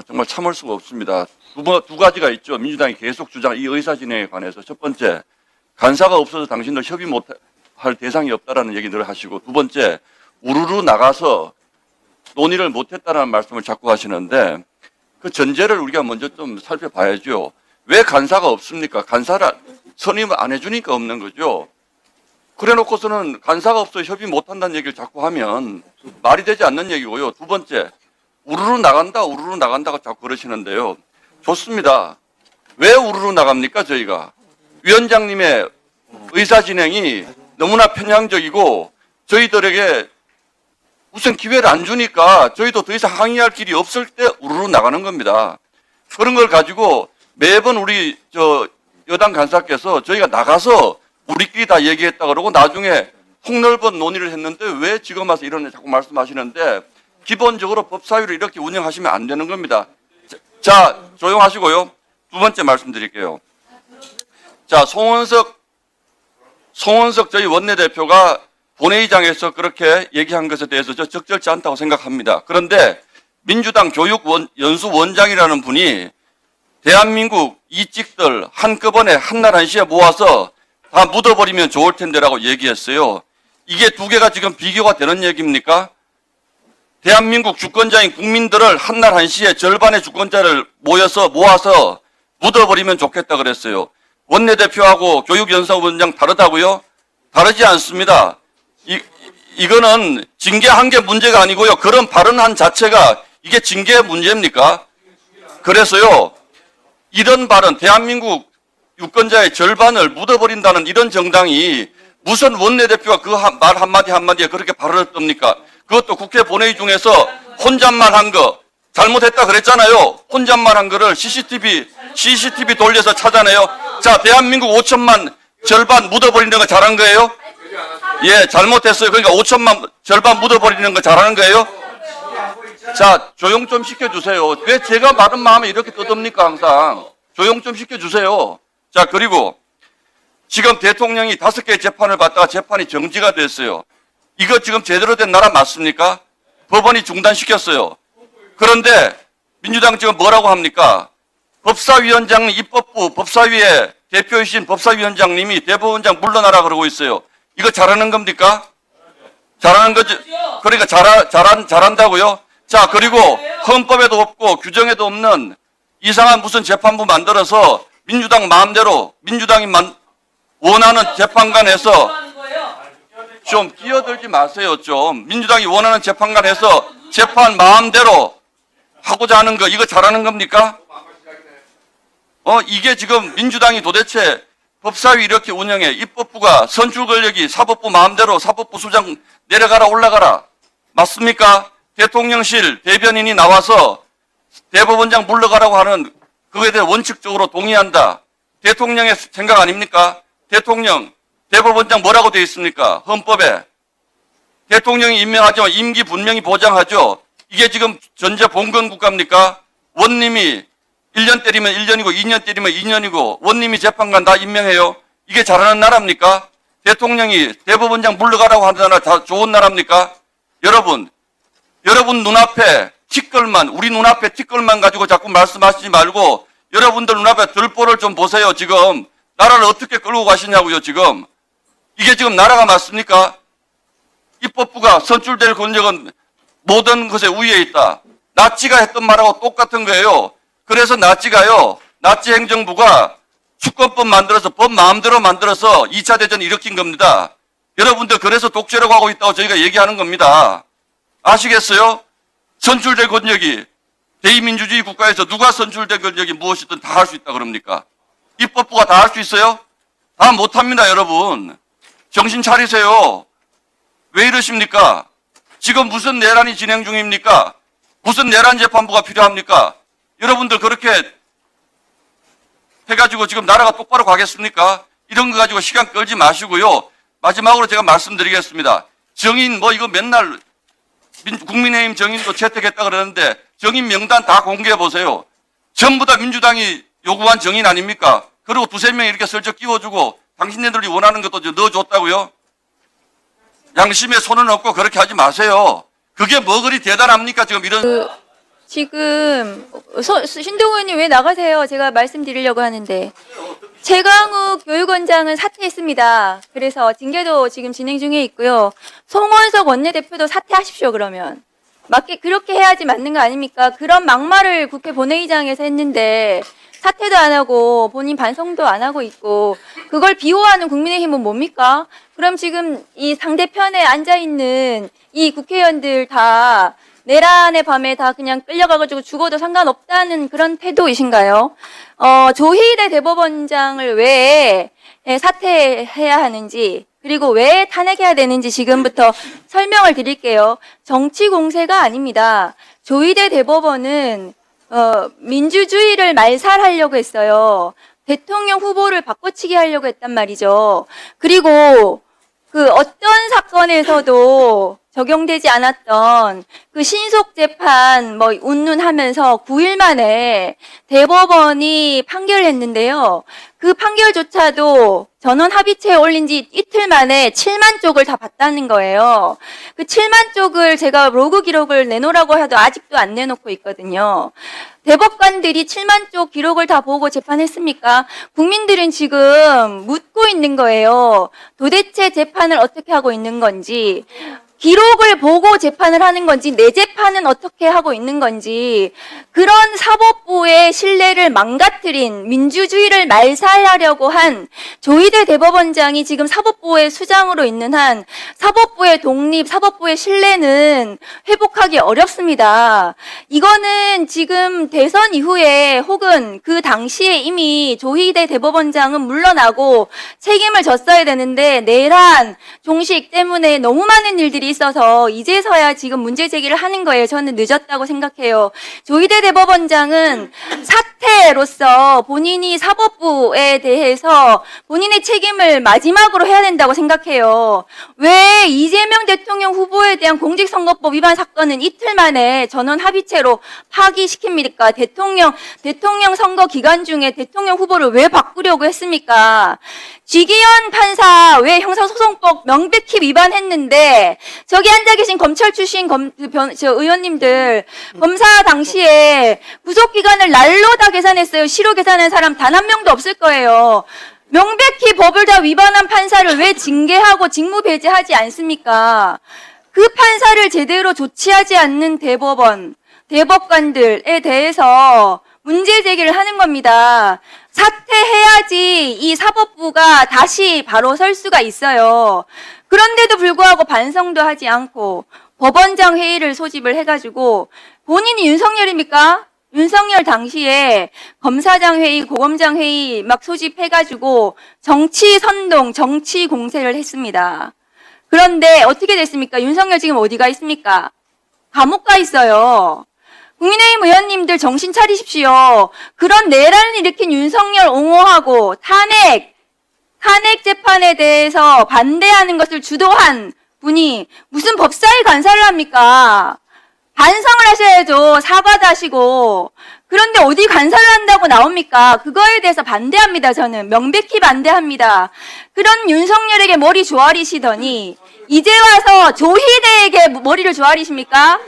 정말 참을 수가 없습니다. 두 가지가 있죠. 민주당이 계속 주장, 이 의사진행에 관해서. 첫 번째, 간사가 없어서 당신들 협의 못할 대상이 없다라는 얘기 늘 하시고, 두 번째, 우르르 나가서 논의를 못했다는 말씀을 자꾸 하시는데, 그 전제를 우리가 먼저 좀 살펴봐야죠. 왜 간사가 없습니까? 간사를 선임을 안 해주니까 없는 거죠. 그래 놓고서는 간사가 없어 협의 못한다는 얘기를 자꾸 하면 말이 되지 않는 얘기고요. 두 번째, 우르르 나간다고 자꾸 그러시는데요. 좋습니다. 왜 우르르 나갑니까, 저희가? 위원장님의 의사진행이 너무나 편향적이고 저희들에게 무슨 기회를 안 주니까 저희도 더 이상 항의할 길이 없을 때 우르르 나가는 겁니다. 그런 걸 가지고 매번 우리 여당 간사께서 저희가 나가서 우리끼리 다 얘기했다 그러고 나중에 폭넓은 논의를 했는데 왜 지금 와서 이런 자꾸 말씀하시는데 기본적으로 법사위를 이렇게 운영하시면 안 되는 겁니다. 자, 조용하시고요. 두 번째 말씀드릴게요. 자, 송원석 저희 원내대표가 본회의장에서 그렇게 얘기한 것에 대해서 저 적절치 않다고 생각합니다. 그런데 민주당 교육연수원장이라는 분이 대한민국 이직들 한꺼번에 한날 한시에 모아서 다 묻어버리면 좋을 텐데라고 얘기했어요. 이게 두 개가 지금 비교가 되는 얘기입니까? 대한민국 주권자인 국민들을 한날 한시에 절반의 주권자를 모아서 묻어버리면 좋겠다 그랬어요. 원내대표하고 교육연수원장 다르다고요? 다르지 않습니다. 이거는 징계한 게 문제가 아니고요. 그런 발언한 자체가 이게 징계의 문제입니까? 그래서요, 이런 발언, 대한민국 유권자의 절반을 묻어버린다는 이런 정당이 무슨 원내대표가 그 말 한마디에 그렇게 발언을 떱니까? 그것도 국회 본회의 중에서 혼잣말 한 거, 잘못했다 그랬잖아요. 혼잣말 한 거를 CCTV 돌려서 찾아내요. 자, 대한민국 5천만 절반 묻어버리는 거 잘한 거예요? 예, 잘못했어요. 그러니까 5천만 절반 묻어버리는 거 잘하는 거예요? 자, 조용 좀 시켜주세요. 왜 제가 말은 마음에 이렇게 떠듭니까, 항상. 조용 좀 시켜주세요. 자, 그리고 지금 대통령이 5개의 재판을 받다가 재판이 정지가 됐어요. 이거 지금 제대로 된 나라 맞습니까? 법원이 중단시켰어요. 그런데 민주당 지금 뭐라고 합니까? 법사위원장 입법부 법사위의 대표이신 법사위원장님이 대법원장 물러나라 그러고 있어요. 이거 잘하는 겁니까? 잘하는 거지. 그러니까 잘한다고요? 자, 그리고 헌법에도 없고 규정에도 없는 이상한 무슨 재판부 만들어서 민주당 마음대로 민주당이 원하는 재판관에서 좀 끼어들지 마세요. 좀 민주당이 원하는 재판관에서 재판 마음대로 하고자 하는 거 이거 잘하는 겁니까? 이게 지금 민주당이 도대체 법사위 이렇게 운영해 입법부가 선출 권력이 사법부 마음대로 사법부 수장 내려가라 올라가라 맞습니까? 대통령실 대변인이 나와서 대법원장 물러가라고 하는 그거에 대해 원칙적으로 동의한다. 대통령의 생각 아닙니까? 대통령, 대법원장 뭐라고 되어 있습니까? 헌법에. 대통령이 임명하지만 임기 분명히 보장하죠. 이게 지금 전제 봉건 국가입니까? 원님이 1년 때리면 1년이고 2년 때리면 2년이고 원님이 재판관 다 임명해요. 이게 잘하는 나라입니까? 대통령이 대법원장 물러가라고 하는 나라 다 좋은 나라입니까? 여러분 눈앞에 티끌만 우리 눈앞에 티끌만 가지고 자꾸 말씀하시지 말고 여러분들 눈앞에 들보를 좀 보세요. 지금 나라를 어떻게 끌고 가시냐고요. 지금 이게 지금 나라가 맞습니까? 입법부가 선출될 권력은 모든 것에 우위에 있다. 나치가 했던 말하고 똑같은 거예요. 그래서 나치 행정부가 주권법 만들어서 법 마음대로 만들어서 2차 대전 일으킨 겁니다. 여러분들 그래서 독재라고 하고 있다고 저희가 얘기하는 겁니다. 아시겠어요? 선출될 권력이 대의민주주의 국가에서 누가 선출될 권력이 무엇이든 다 할 수 있다 그럽니까? 입법부가 다 할 수 있어요? 다 못합니다, 여러분. 정신 차리세요. 왜 이러십니까? 지금 무슨 내란이 진행 중입니까? 무슨 내란 재판부가 필요합니까? 여러분들 그렇게 해가지고 지금 나라가 똑바로 가겠습니까? 이런 거 가지고 시간 끌지 마시고요. 마지막으로 제가 말씀드리겠습니다. 정인 이거 맨날 국민의힘 정인도 채택했다 그러는데 정인 명단 다 공개해 보세요. 전부 다 민주당이 요구한 정인 아닙니까? 그리고 두세 명 이렇게 슬쩍 끼워주고 당신네들이 원하는 것도 넣어줬다고요? 양심에 손을 얹고 그렇게 하지 마세요. 그게 뭐 그리 대단합니까? 지금 이런 지금 신동훈 의원님 왜 나가세요? 제가 말씀드리려고 하는데 최강욱 교육원장은 사퇴했습니다. 그래서 징계도 지금 진행 중에 있고요. 송원석 원내대표도 사퇴하십시오. 그러면 맞게 그렇게 해야지 맞는 거 아닙니까? 그런 막말을 국회 본회의장에서 했는데 사퇴도 안 하고 본인 반성도 안 하고 있고 그걸 비호하는 국민의힘은 뭡니까? 그럼 지금 이 상대편에 앉아있는 이 국회의원들 다 내란의 밤에 다 그냥 끌려가가지고 죽어도 상관없다는 그런 태도이신가요? 조희대 대법원장을 왜 사퇴해야 하는지 그리고 왜 탄핵해야 되는지 지금부터 설명을 드릴게요. 정치 공세가 아닙니다. 조희대 대법원은 민주주의를 말살하려고 했어요. 대통령 후보를 바꿔치기 하려고 했단 말이죠. 그리고 그 어떤 사건에서도 적용되지 않았던 그 신속 재판 뭐 운운하면서 9일 만에 대법원이 판결을 했는데요. 그 판결조차도 전원 합의체에 올린 지 이틀 만에 7만 쪽을 다 봤다는 거예요. 그 7만 쪽을 제가 로그 기록을 내놓으라고 해도 아직도 안 내놓고 있거든요. 대법관들이 7만 쪽 기록을 다 보고 재판했습니까? 국민들은 지금 묻고 있는 거예요. 도대체 재판을 어떻게 하고 있는 건지. 기록을 보고 재판을 하는 건지 내 재판은 어떻게 하고 있는 건지 그런 사법부의 신뢰를 망가뜨린 민주주의를 말살하려고 한 조희대 대법원장이 지금 사법부의 수장으로 있는 한 사법부의 독립, 사법부의 신뢰는 회복하기 어렵습니다. 이거는 지금 대선 이후에 혹은 그 당시에 이미 조희대 대법원장은 물러나고 책임을 졌어야 되는데 내란, 종식 때문에 너무 많은 일들이 있어서 이제서야 지금 문제 제기를 하는 거예요. 저는 늦었다고 생각해요. 조희대 대법원장은 사퇴로서 본인이 사법부에 대해서 본인의 책임을 마지막으로 해야 된다고 생각해요. 왜 이재명 대통령 후보에 대한 공직선거법 위반 사건은 이틀 만에 전원 합의체로 파기시킵니까? 대통령 선거 기간 중에 대통령 후보를 왜 바꾸려고 했습니까? 지기현 판사 왜 형사소송법 명백히 위반했는데 저기 앉아 계신 검찰 출신 의원님들 검사 당시에 구속기간을 날로 다 계산했어요. 시로 계산한 사람 단 한 명도 없을 거예요. 명백히 법을 다 위반한 판사를 왜 징계하고 직무 배제하지 않습니까? 그 판사를 제대로 조치하지 않는 대법관들에 대해서 문제 제기를 하는 겁니다. 사퇴해야지 이 사법부가 다시 바로 설 수가 있어요. 그런데도 불구하고 반성도 하지 않고 법원장 회의를 소집을 해가지고 본인이 윤석열입니까? 윤석열 당시에 검사장 회의, 고검장 회의 막 소집해가지고 정치 선동, 정치 공세를 했습니다. 그런데 어떻게 됐습니까? 윤석열 지금 어디가 있습니까? 감옥 가 있어요. 국민의힘 의원님들 정신 차리십시오. 그런 내란을 일으킨 윤석열 옹호하고 탄핵 재판에 대해서 반대하는 것을 주도한 분이 무슨 법사위 간사를 합니까? 반성을 하셔야죠. 사과도 하시고. 그런데 어디 간사를 한다고 나옵니까? 그거에 대해서 반대합니다. 저는 명백히 반대합니다. 그런 윤석열에게 머리 조아리시더니 이제 와서 조희대에게 머리를 조아리십니까?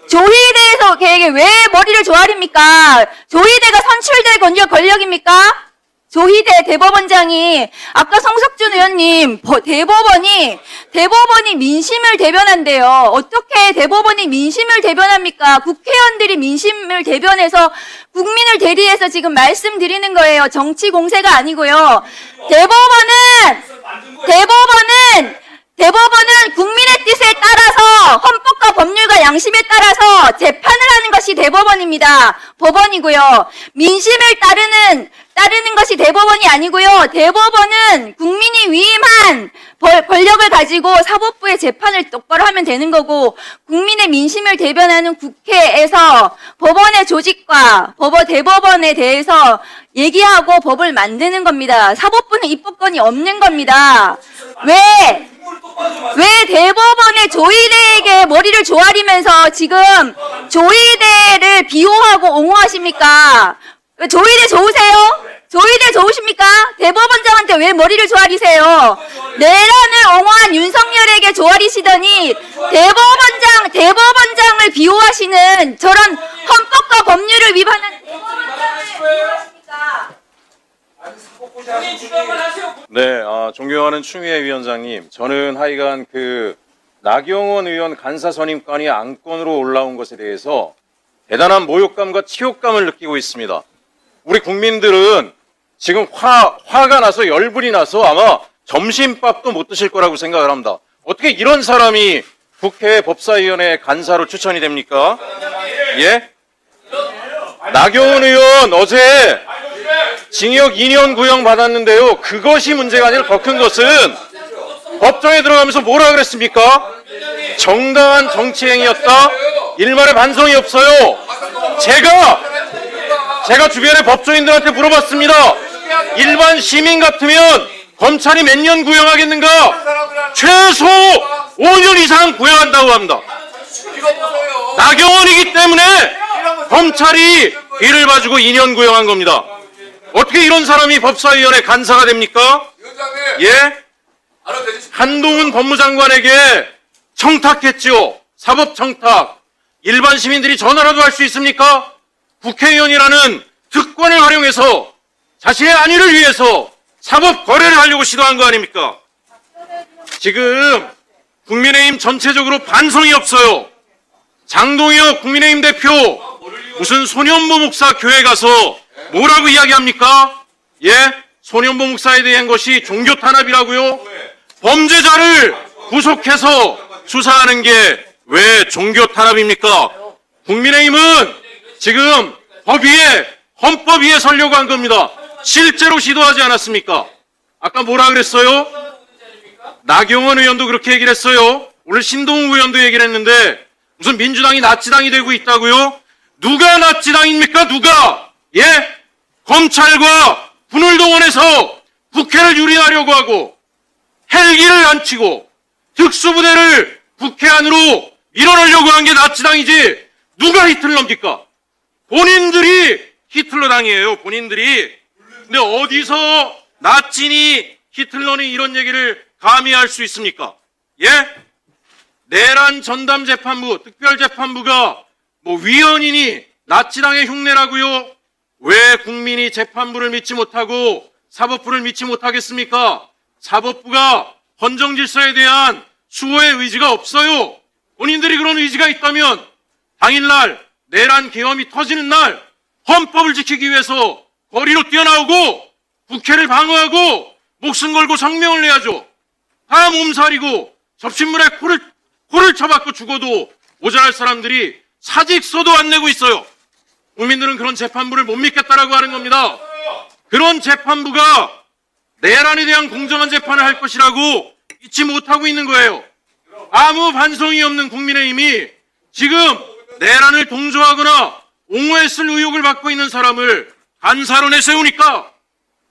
조희대에게 왜 머리를 조아립니까? 조희대가 선출될 권력입니까? 조희대 대법원장이 아까 성석준 의원님 대법원이 민심을 대변한대요. 어떻게 대법원이 민심을 대변합니까? 국회의원들이 민심을 대변해서 국민을 대리해서 지금 말씀드리는 거예요. 정치 공세가 아니고요. 대법원은 국민의 뜻에 따라서 헌법과 법률과 양심에 따라서 재판을 하는 것이 대법원입니다. 법원이고요. 민심을 따르는 것이 대법원이 아니고요. 대법원은 국민이 위임한 권력을 가지고 사법부의 재판을 똑바로 하면 되는 거고 국민의 민심을 대변하는 국회에서 법원의 조직과 대법원에 대해서 얘기하고 법을 만드는 겁니다. 사법부는 입법권이 없는 겁니다. 왜 대법원의 조희대에게 머리를 조아리면서 지금 조희대를 비호하고 옹호하십니까? 조희대 좋으세요? 조이대 좋으십니까? 대법원장한테 왜 머리를 조아리세요? 내란을 옹호한 윤석열에게 조아리시더니 대법원장을 비호하시는 저런 헌법과 법률을 위반한 대법원장을 왜 하십니까? 네, 존경하는 추미애 위원장님, 저는 하여간 나경원 의원 간사 선임권이 안건으로 올라온 것에 대해서 대단한 모욕감과 치욕감을 느끼고 있습니다. 우리 국민들은 지금 화가 나서 열불이 나서 아마 점심밥도 못 드실 거라고 생각을 합니다. 어떻게 이런 사람이 국회 법사위원회 간사로 추천이 됩니까? 예? 나경원 의원 어제 징역 2년 구형 받았는데요. 그것이 문제가 아니라 더 큰 것은 법정에 들어가면서 뭐라 그랬습니까? 정당한 정치행위였다. 일말의 반성이 없어요. 제가 주변의 법조인들한테 물어봤습니다. 일반 시민 같으면 검찰이 몇 년 구형하겠는가? 최소 5년 이상 구형한다고 합니다. 나경원이기 때문에 검찰이 뒤를 봐주고 2년 구형한 겁니다. 어떻게 이런 사람이 법사위원회 간사가 됩니까? 예? 한동훈 법무장관에게 청탁했죠. 사법 청탁. 일반 시민들이 전화라도 할 수 있습니까? 국회의원이라는 특권을 활용해서 자신의 안위를 위해서 사법 거래를 하려고 시도한 거 아닙니까? 지금 국민의힘 전체적으로 반성이 없어요. 장동혁 국민의힘 대표 무슨 소년보 목사 교회 가서 뭐라고 이야기합니까? 예? 소년보 목사에 대한 것이 종교 탄압이라고요? 범죄자를 구속해서 수사하는 게 왜 종교 탄압입니까? 국민의힘은 지금 헌법 위에 서려고 한 겁니다. 실제로 시도하지 않았습니까? 아까 뭐라 그랬어요? 나경원 의원도 그렇게 얘기를 했어요. 오늘 신동욱 의원도 얘기를 했는데 무슨 민주당이 나치당이 되고 있다고요? 누가 나치당입니까? 누가? 예? 검찰과 군을 동원해서 국회를 유린하려고 하고 헬기를 안치고 특수부대를 국회 안으로 밀어넣으려고 한 게 나치당이지 누가 히틀러입니까? 본인들이 히틀러당이에요. 본인들이. 근데 어디서 나치니 히틀러니 이런 얘기를 감히 할 수 있습니까? 예? 내란 전담재판부, 특별재판부가 위헌이니 나치당의 흉내라고요? 왜 국민이 재판부를 믿지 못하고 사법부를 믿지 못하겠습니까? 사법부가 헌정질서에 대한 수호의 의지가 없어요. 본인들이 그런 의지가 있다면 당일날 내란 계엄이 터지는 날 헌법을 지키기 위해서 거리로 뛰어나오고 국회를 방어하고 목숨 걸고 성명을 내야죠. 다 몸살이고 접신물에 코를 쳐박고 죽어도 모자랄 사람들이 사직서도 안 내고 있어요. 국민들은 그런 재판부를 못 믿겠다라고 하는 겁니다. 그런 재판부가 내란에 대한 공정한 재판을 할 것이라고 믿지 못하고 있는 거예요. 아무 반성이 없는 국민의힘이 지금 내란을 동조하거나 옹호했을 의혹을 받고 있는 사람을 간사로 내세우니까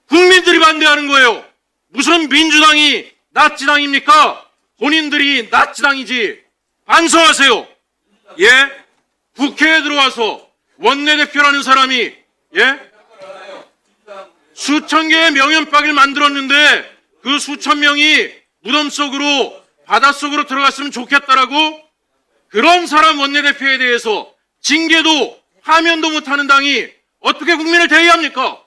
국민들이 반대하는 거예요. 무슨 민주당이 나치당입니까? 본인들이 나치당이지. 반성하세요. 예? 국회에 들어와서 원내대표라는 사람이 수천 개의 명연박을 만들었는데 그 수천 명이 무덤 속으로 바닷속으로 들어갔으면 좋겠다라고 그런 사람 원내대표에 대해서 징계도 파면도 못하는 당이 어떻게 국민을 대의합니까?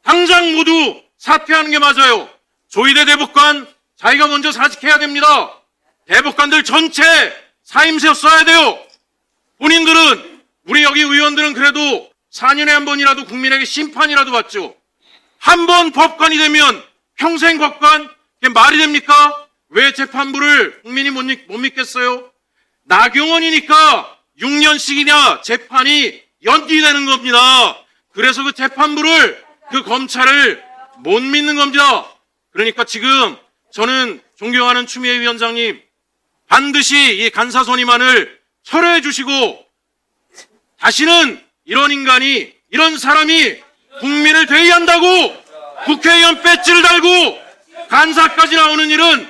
당장 모두 사퇴하는 게 맞아요. 조희대 대법관 자기가 먼저 사직해야 됩니다. 대법관들 전체 사임새 써야 돼요. 본인들은 우리 여기 의원들은 그래도 4년에 한 번이라도 국민에게 심판이라도 받죠. 한 번 법관이 되면 평생 법관? 그게 말이 됩니까? 왜 재판부를 국민이 못 믿겠어요? 나경원이니까 6년씩이냐 재판이 연기되는 겁니다. 그래서 그 재판부를 그 검찰을 못 믿는 겁니다. 그러니까 지금 저는 존경하는 추미애 위원장님 반드시 이 간사 선임안을 철회해 주시고 다시는 이런 인간이 이런 사람이 국민을 대의한다고 국회의원 배지를 달고 간사까지 나오는 일은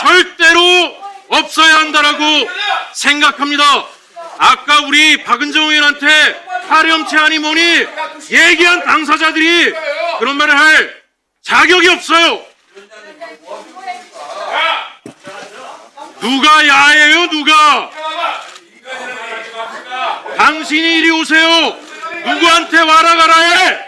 절대로 없어야 한다라고 생각합니다. 아까 우리 박은정 의원한테 파렴치하니 뭐니 얘기한 당사자들이 그런 말을 할 자격이 없어요. 누가 야예요, 누가? 당신이 이리 오세요. 누구한테 와라 가라 해.